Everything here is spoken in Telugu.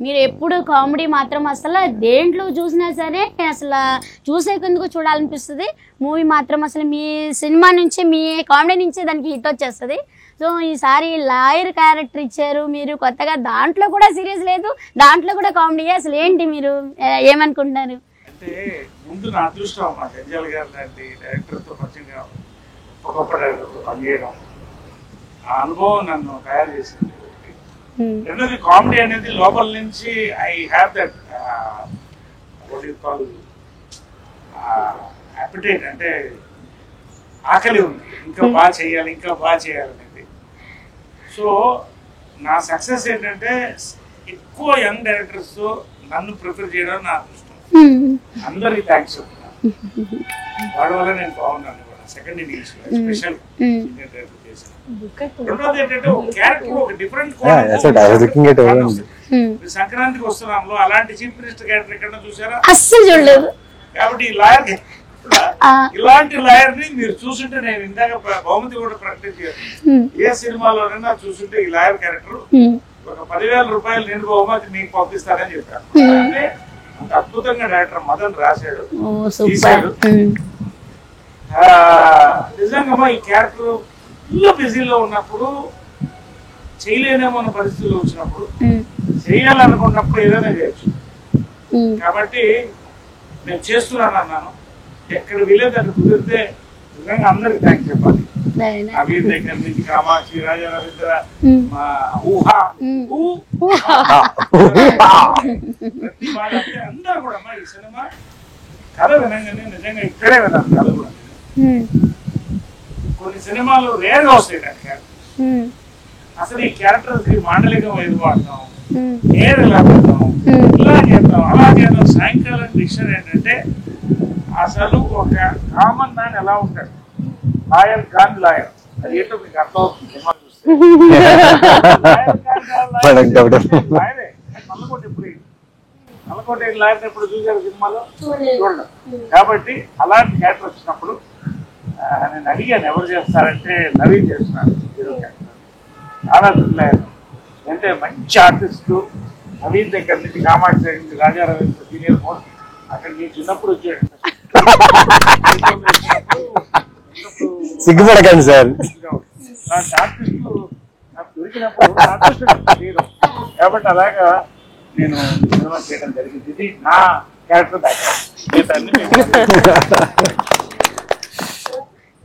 మీరు ఎప్పుడు కామెడీ మాత్రం అసలు దేంట్లో చూసినా సరే అసలు చూసేందుకు చూడాలనిపిస్తుంది. మూవీ మాత్రం అసలు మీ సినిమా నుంచి మీ కామెడీ నుంచి దానికి హిట్ వచ్చేస్తుంది. సో ఈసారి లాయర్ క్యారెక్టర్ ఇచ్చారు మీరు కొత్తగా, దాంట్లో కూడా సీరియస్ లేదు, దాంట్లో కూడా కామెడీ. అసలు ఏంటి మీరు ఏమనుకుంటున్నారు? అంటే ముందు నా అదృష్టం అమ్మా, జంజాల్ గారు లాంటి డైరెక్టర్తో మంచిగా గొప్ప డైరెక్టర్తో పనిచేయడం, ఆ అనుభవం నన్ను తయారు చేసింది. రెండోది కామెడీ అనేది లోపల నుంచి I have that what you call appetite, అంటే ఆకలి ఉంది, ఇంకా బాగా చేయాలి, ఇంకా బాగా చేయాలనేది. సో నా సక్సెస్ ఏంటంటే ఎక్కువ యంగ్ డైరెక్టర్స్ నన్ను ప్రిఫర్ చేయడం నా అదృష్టం. అందరికి థ్యాంక్స్ చెప్తున్నాను, వాడి వల్ల నేను బాగున్నాను. సెకండ్ ఇన్నింగ్స్ స్పెషల్ డైరెక్టర్ చేశాను. రెండోది ఏంటంటే ఒక క్యారెక్టర్ ఒక డిఫరెంట్ సంక్రాంతికి వస్తున్నాంలో అలాంటి చీఫ్ మినిస్టర్ క్యారెక్టర్ ఎక్కడ చూసారా? అస్సలు చూడలేదు. కాబట్టి ఈ లాయర్ ఇలాంటి లాయర్ ని మీరు చూసుంటే, నేను ఇందాక బహుమతి కూడా ప్రకటించాను, ఏ సినిమాలోనైనా చూసుంటే ఈ లాయర్ క్యారెక్టర్ ఒక 10,000 రూపాయలు నేను బహుమతి మీకు పంపిస్తానని చెప్పాను. అంటే అంత అద్భుతంగా డైరెక్టర్ మదన్ రాశాడు, తీశాడు. నిజంగా ఈ క్యారెక్టర్ ఫుల్ బిజీలో ఉన్నప్పుడు చేయలేనేమో అన్న పరిస్థితుల్లో వచ్చినప్పుడు, చేయాలనుకున్నప్పుడు ఏదైనా చేయొచ్చు. కాబట్టి నేను చేస్తున్నాను అన్నాను. ఎక్కడ వీలేదు అక్కడ కుదిరితే నిజంగా అందరికి థ్యాంక్స్ చెప్పాలి. నవీన్ దగ్గర నుంచి కామాక్షి, రాజా రవీంద్ర, మా ఊహా, ప్రతి వాళ్ళంటే అందరూ కూడా ఈ సినిమా కథ వినంగానే నిజంగా ఇక్కడే విన్నాను కథ కూడా. కొన్ని సినిమాలు రేర్గా వస్తాయి దానికి అసలు ఈ క్యారెక్టర్స్ మాండలికం ఏది వాడతాం, ఏది ఎలా పెడతాం, ఇలా చేద్దాం, అలా చేద్దాం. సాయంకాలం డిక్షన్ ఏంటంటే అసలు ఒక కామన్ మ్యాన్ ఎలా ఉంటాడు, లాయర్ గాన్ లాయర్, అది ఏంటో మీకు అర్థం అవుతుంది సినిమా చూస్తే. లాయరే నల్లకోట, ఇప్పుడు నల్లకోట లాయర్ ఎప్పుడు చూసారు సినిమాలో? చూడండి. కాబట్టి అలాంటి క్యారెక్టర్ వచ్చినప్పుడు నేను అడిగాను ఎవరు చేస్తారంటే నవీన్ చేస్తున్నాను హీరో క్యారెక్టర్. చాలా లాయర్ అంటే మంచి ఆర్టిస్టు. నవీన్ దగ్గర నుంచి కామాక్షి దగ్గర నుంచి రాజా రవీంద్ర సీనియర్ మోస్ట్, అక్కడ నేను చిన్నప్పుడు వచ్చాడు. సిగ్గుపడకండి సార్. ఆర్టిస్టు నాకు దొరికినప్పుడు హీరో కాబట్టి అలాగా నేను సినిమా చేయడం జరిగింది. ఇది నా క్యారెక్టర్ బ్యాక్గ్రౌండ్.